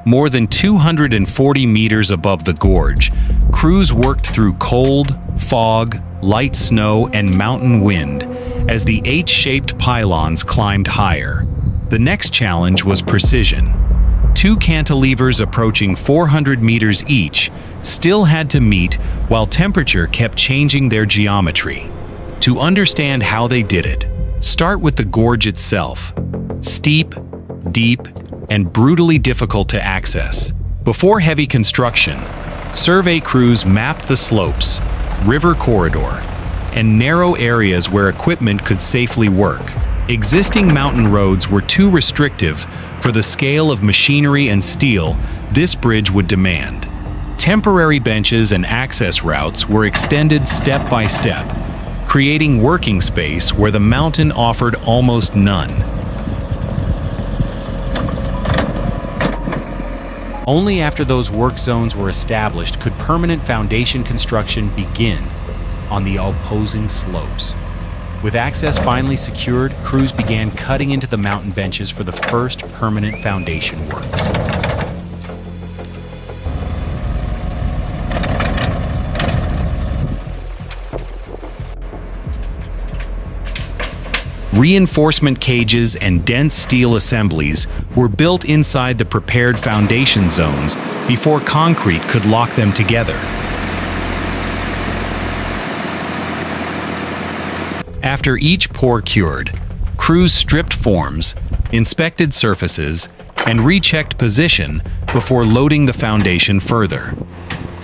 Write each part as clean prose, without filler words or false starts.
More than 240 meters above the gorge, crews worked through cold, fog, light snow, and mountain wind as the H-shaped pylons climbed higher. The next challenge was precision. Two cantilevers approaching 400 meters each still had to meet while temperature kept changing their geometry. To understand how they did it, start with the gorge itself. Steep, deep, and brutally difficult to access. Before heavy construction, survey crews mapped the slopes, river corridor, and narrow areas where equipment could safely work. Existing mountain roads were too restrictive for the scale of machinery and steel this bridge would demand. Temporary benches and access routes were extended step by step, creating working space where the mountain offered almost none. Only after those work zones were established could permanent foundation construction begin on the opposing slopes. With access finally secured, crews began cutting into the mountain benches for the first permanent foundation works. Reinforcement cages and dense steel assemblies were built inside the prepared foundation zones before concrete could lock them together. After each pour cured, crews stripped forms, inspected surfaces, and rechecked position before loading the foundation further.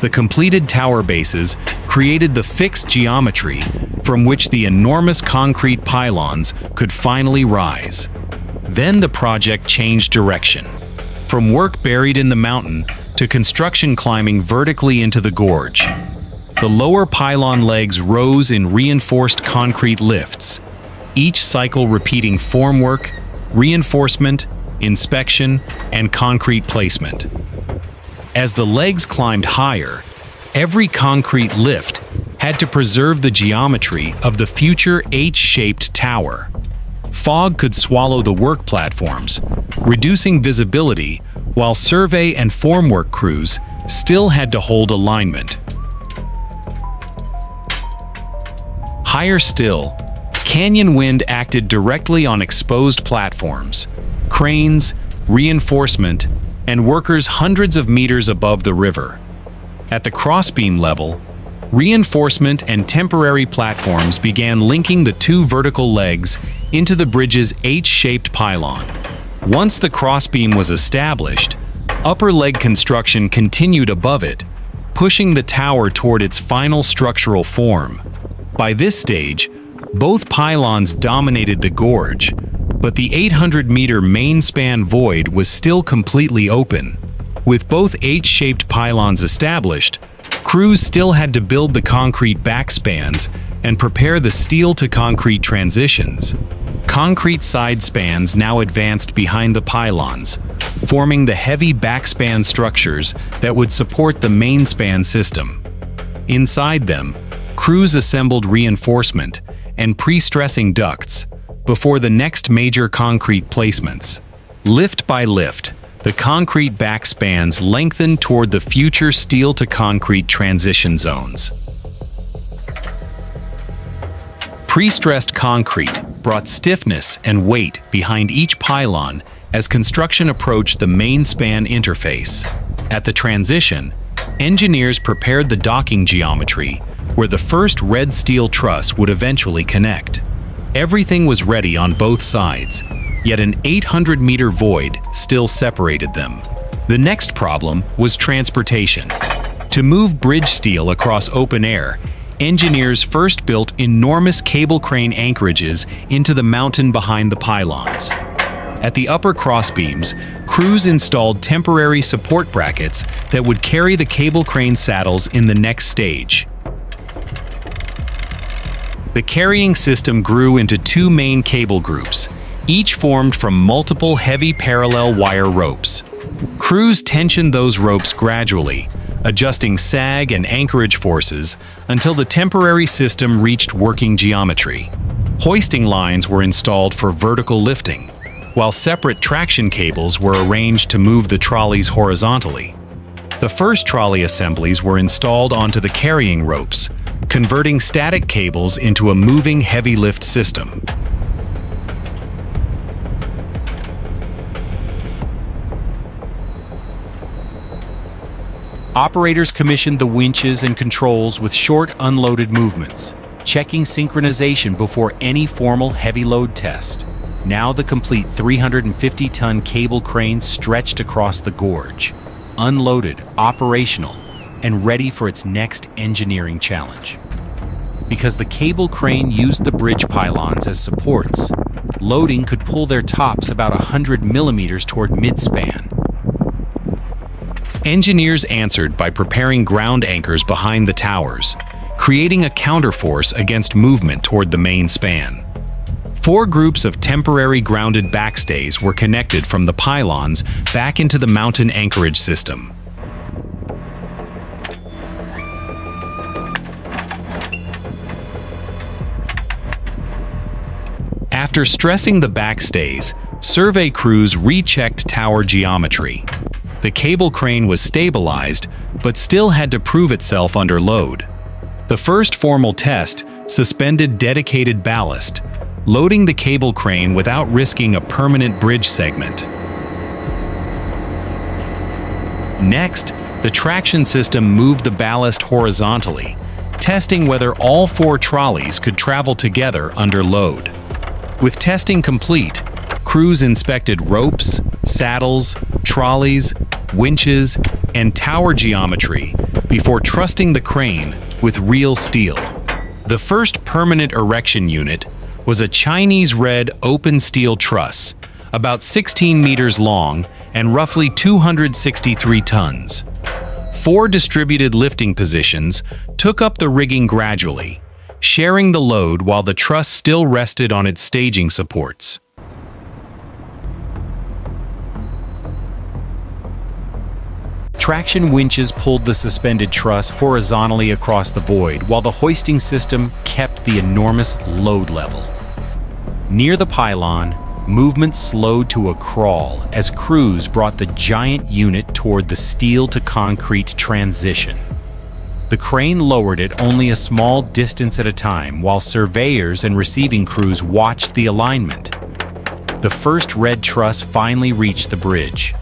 The completed tower bases created the fixed geometry from which the enormous concrete pylons could finally rise. Then the project changed direction, from work buried in the mountain to construction climbing vertically into the gorge. The lower pylon legs rose in reinforced concrete lifts, each cycle repeating formwork, reinforcement, inspection, and concrete placement. As the legs climbed higher, every concrete lift had to preserve the geometry of the future H-shaped tower. Fog could swallow the work platforms, reducing visibility, while survey and formwork crews still had to hold alignment. Higher still, canyon wind acted directly on exposed platforms, cranes, reinforcement, and workers hundreds of meters above the river. At the crossbeam level, reinforcement and temporary platforms began linking the two vertical legs into the bridge's H-shaped pylon. Once the crossbeam was established, upper leg construction continued above it, pushing the tower toward its final structural form. By this stage, both pylons dominated the gorge, but the 800-meter main span void was still completely open. With both H-shaped pylons established, crews still had to build the concrete backspans and prepare the steel-to-concrete transitions. Concrete side spans now advanced behind the pylons, forming the heavy backspan structures that would support the main span system. Inside them, crews assembled reinforcement and pre-stressing ducts before the next major concrete placements. Lift by lift, the concrete backspans lengthened toward the future steel-to-concrete transition zones. Pre-stressed concrete brought stiffness and weight behind each pylon as construction approached the main span interface. At the transition, engineers prepared the docking geometry where the first red steel truss would eventually connect. Everything was ready on both sides, yet an 800-meter void still separated them. The next problem was transportation. To move bridge steel across open air, engineers first built enormous cable crane anchorages into the mountain behind the pylons. At the upper crossbeams, crews installed temporary support brackets that would carry the cable crane saddles in the next stage. The carrying system grew into two main cable groups, each formed from multiple heavy parallel wire ropes. Crews tensioned those ropes gradually, adjusting sag and anchorage forces until the temporary system reached working geometry. Hoisting lines were installed for vertical lifting, while separate traction cables were arranged to move the trolleys horizontally. The first trolley assemblies were installed onto the carrying ropes, converting static cables into a moving heavy lift system. Operators commissioned the winches and controls with short unloaded movements, checking synchronization before any formal heavy load test. Now the complete 350-ton cable crane stretched across the gorge, unloaded, operational, and ready for its next engineering challenge. Because the cable crane used the bridge pylons as supports, loading could pull their tops about 100 millimeters toward mid-span. Engineers answered by preparing ground anchors behind the towers, creating a counterforce against movement toward the main span. 4 groups of temporary grounded backstays were connected from the pylons back into the mountain anchorage system. After stressing the backstays, survey crews rechecked tower geometry. The cable crane was stabilized, but still had to prove itself under load. The first formal test suspended dedicated ballast, loading the cable crane without risking a permanent bridge segment. Next, the traction system moved the ballast horizontally, testing whether all 4 trolleys could travel together under load. With testing complete, crews inspected ropes, saddles, trolleys, winches, and tower geometry before trusting the crane with real steel. The first permanent erection unit was a Chinese red open steel truss, about 16 meters long and roughly 263 tons. 4 distributed lifting positions took up the rigging gradually, sharing the load while the truss still rested on its staging supports. Traction winches pulled the suspended truss horizontally across the void while the hoisting system kept the enormous load level. Near the pylon, movement slowed to a crawl as crews brought the giant unit toward the steel-to-concrete transition. The crane lowered it only a small distance at a time while surveyors and receiving crews watched the alignment. The first red truss finally reached the bridge,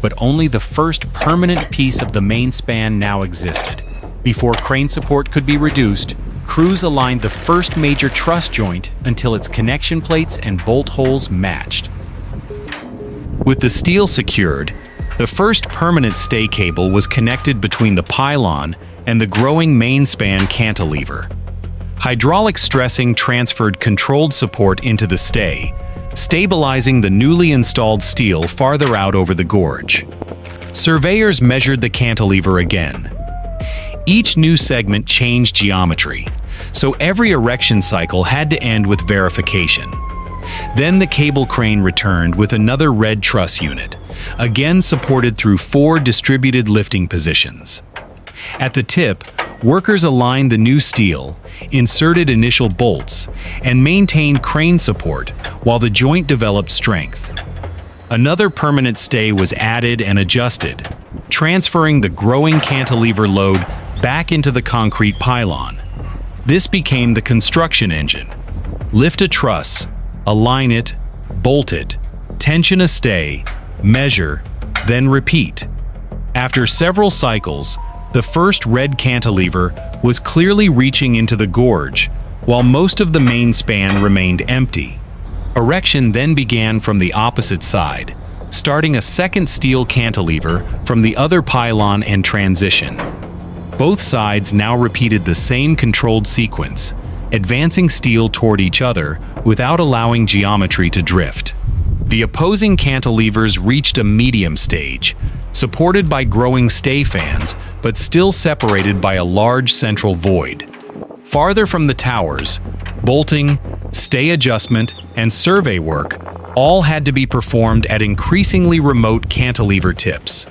but only the first permanent piece of the main span now existed. Before crane support could be reduced, crews aligned the first major truss joint until its connection plates and bolt holes matched. With the steel secured, the first permanent stay cable was connected between the pylon and the growing main span cantilever. Hydraulic stressing transferred controlled support into the stay, stabilizing the newly installed steel farther out over the gorge. Surveyors measured the cantilever again. Each new segment changed geometry, so every erection cycle had to end with verification. Then the cable crane returned with another red truss unit, again supported through 4 distributed lifting positions. At the tip, workers aligned the new steel, inserted initial bolts, and maintained crane support while the joint developed strength. Another permanent stay was added and adjusted, transferring the growing cantilever load back into the concrete pylon. This became the construction engine. Lift a truss, align it, bolt it, tension a stay, measure, then repeat. After several cycles, the first red cantilever was clearly reaching into the gorge, while most of the main span remained empty. Erection then began from the opposite side, starting a second steel cantilever from the other pylon and transition. Both sides now repeated the same controlled sequence, advancing steel toward each other without allowing geometry to drift. The opposing cantilevers reached a medium stage, supported by growing stay fans, but still separated by a large central void. Farther from the towers, bolting, stay adjustment, and survey work all had to be performed at increasingly remote cantilever tips.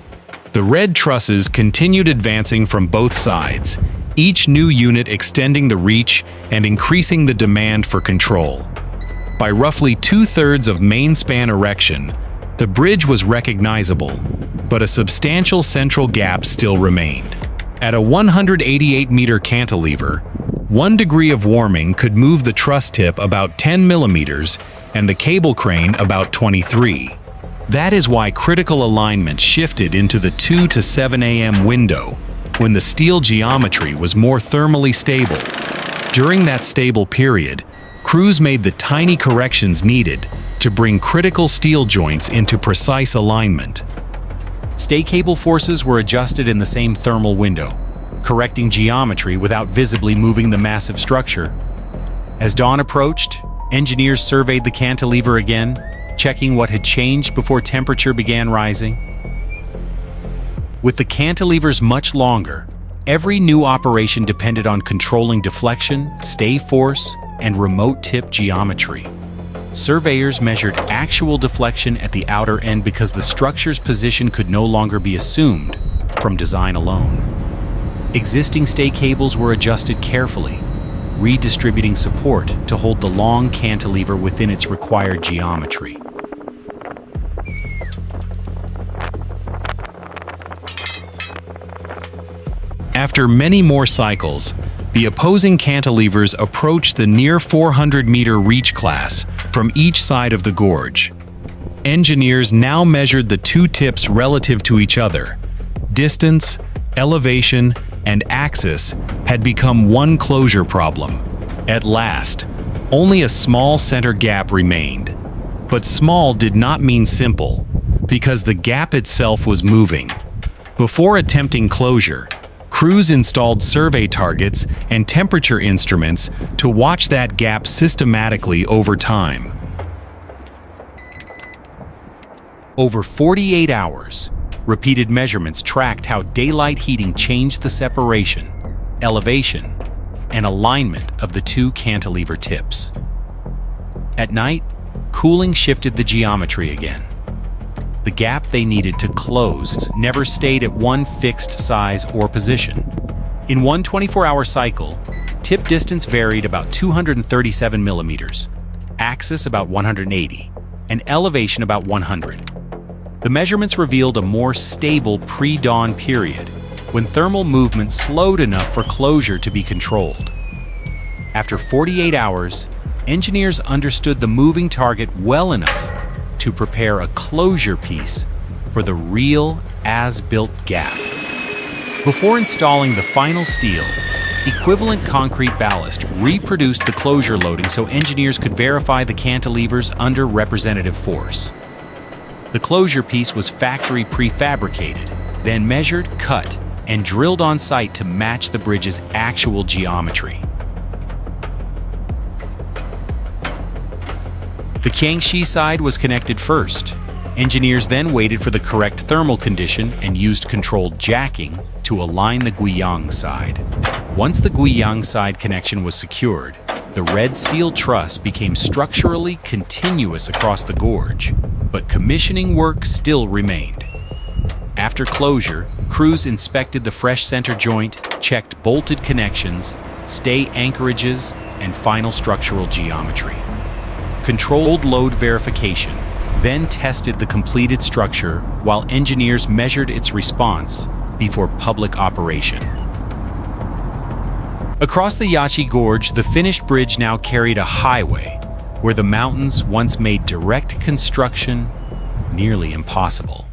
The red trusses continued advancing from both sides, each new unit extending the reach and increasing the demand for control. by roughly 2/3 of main span erection, the bridge was recognizable, but a substantial central gap still remained. At a 188-meter cantilever, 1 degree of warming could move the truss tip about 10 millimeters and the cable crane about 23. That is why critical alignment shifted into the 2 to 7 a.m. window, when the steel geometry was more thermally stable. During that stable period, crews made the tiny corrections needed to bring critical steel joints into precise alignment. Stay cable forces were adjusted in the same thermal window, correcting geometry without visibly moving the massive structure. As dawn approached, engineers surveyed the cantilever again, checking what had changed before temperature began rising. With the cantilevers much longer, every new operation depended on controlling deflection, stay force, and remote tip geometry. Surveyors measured actual deflection at the outer end because the structure's position could no longer be assumed from design alone. Existing stay cables were adjusted carefully, redistributing support to hold the long cantilever within its required geometry. After many more cycles, the opposing cantilevers approached the near 400-meter reach class from each side of the gorge. Engineers now measured the two tips relative to each other. Distance, elevation, and axis had become one closure problem. At last, only a small center gap remained. But small did not mean simple, because the gap itself was moving. Before attempting closure, crews installed survey targets and temperature instruments to watch that gap systematically over time. Over 48 hours, repeated measurements tracked how daylight heating changed the separation, elevation, and alignment of the two cantilever tips. At night, cooling shifted the geometry again. The gap they needed to close never stayed at one fixed size or position. In one 24-hour cycle, tip distance varied about 237 millimeters, axis about 180, and elevation about 100. The measurements revealed a more stable pre-dawn period, when thermal movement slowed enough for closure to be controlled. After 48 hours, engineers understood the moving target well enough to prepare a closure piece for the real as-built gap. Before installing the final steel, equivalent concrete ballast reproduced the closure loading so engineers could verify the cantilevers under representative force. The closure piece was factory prefabricated, then measured, cut, and drilled on site to match the bridge's actual geometry. The Guiqian side was connected first. Engineers then waited for the correct thermal condition and used controlled jacking to align the Guizhou side. Once the Guizhou side connection was secured, the red steel truss became structurally continuous across the gorge, but commissioning work still remained. After closure, crews inspected the fresh center joint, checked bolted connections, stay anchorages, and final structural geometry. Controlled load verification, then tested the completed structure while engineers measured its response before public operation. Across the Yachihe Gorge, the finished bridge now carried a highway where the mountains once made direct construction nearly impossible.